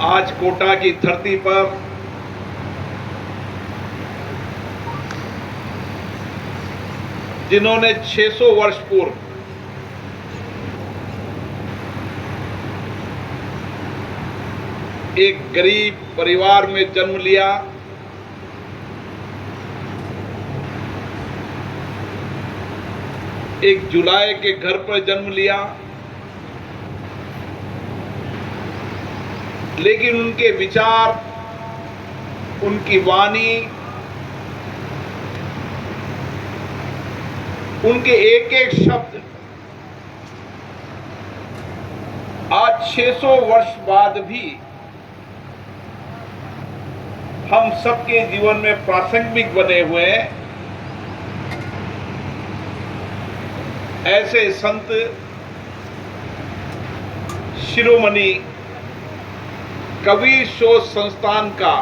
आज कोटा की धरती पर जिन्होंने 600 वर्ष पूर्व एक गरीब परिवार में जन्म लिया, एक जुलाई के घर पर जन्म लिया, लेकिन उनके विचार, उनकी वाणी, उनके एक एक शब्द आज 600 वर्ष बाद भी हम सबके जीवन में प्रासंगिक बने हुए हैं। ऐसे संत शिरोमणि कबीर शोध संस्थान का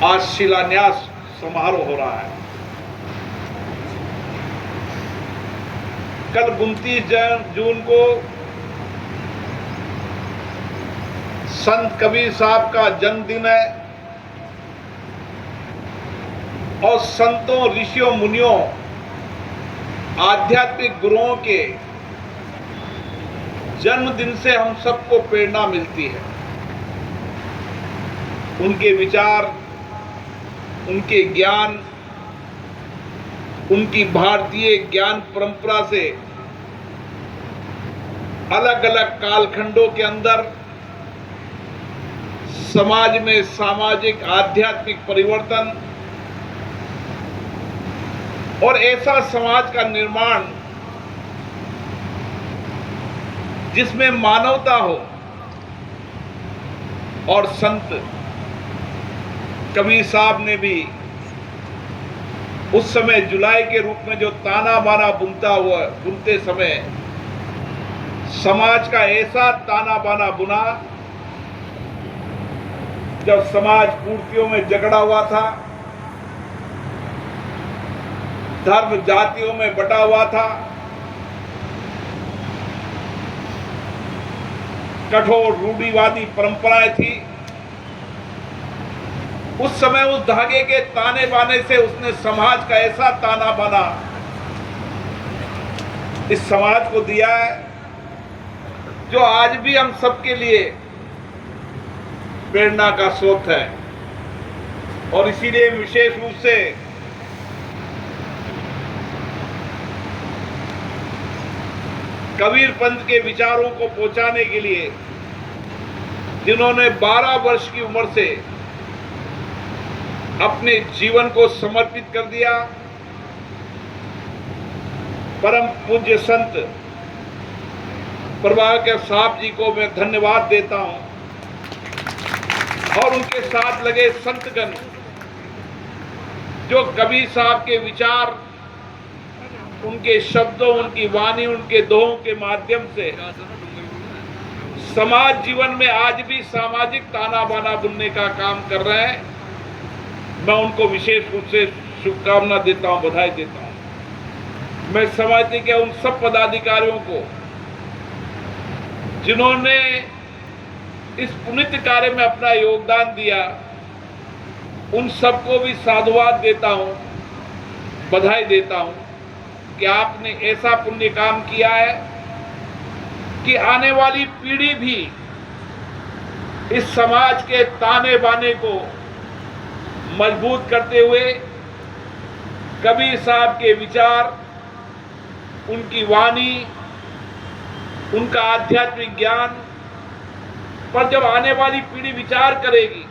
आज शिलान्यास समारोह हो रहा है। कल 29 जून को संत कबीर साहब का जन्मदिन है और संतों, ऋषियों, मुनियों, आध्यात्मिक गुरुओं के जन्मदिन से हम सबको प्रेरणा मिलती है। उनके विचार, उनके ज्ञान, उनकी भारतीय ज्ञान परंपरा से अलग अलग कालखंडों के अंदर समाज में सामाजिक आध्यात्मिक परिवर्तन और ऐसा समाज का निर्माण जिसमें मानवता हो। और संत कबीर साहब ने भी उस समय जुलाई के रूप में जो ताना बाना बुनते समय समाज का ऐसा ताना बाना बुना जब समाज पूर्तियों में जकड़ा हुआ था, धर्म जातियों में बटा हुआ था, कठोर रूढ़िवादी परंपराएं थी। उस समय उस धागे के ताने बाने से उसने समाज का ऐसा ताना बाना इस समाज को दिया है जो आज भी हम सबके लिए प्रेरणा का स्रोत है। और इसीलिए विशेष रूप से कबीर पंथ के विचारों को पहुंचाने के लिए जिन्होंने 12 वर्ष की उम्र से अपने जीवन को समर्पित कर दिया, परम पूज्य संत प्रभाकर साहब जी को मैं धन्यवाद देता हूं और उनके साथ लगे संतगण जो कबीर साहब के विचार, उनके शब्दों, उनकी वाणी, उनके दोहों के माध्यम से समाज जीवन में आज भी सामाजिक ताना बाना बुनने का काम कर रहे हैं। मैं उनको विशेष रूप से शुभकामना देता हूं, बधाई देता हूं। मैं समाज के उन सब पदाधिकारियों को जिन्होंने इस पुनीत कार्य में अपना योगदान दिया, उन सबको भी साधुवाद देता हूं, बधाई देता हूं कि आपने ऐसा पुण्य काम किया है कि आने वाली पीढ़ी भी इस समाज के ताने बाने को मजबूत करते हुए कबीर साहब के विचार, उनकी वाणी, उनका आध्यात्मिक ज्ञान पर जब आने वाली पीढ़ी विचार करेगी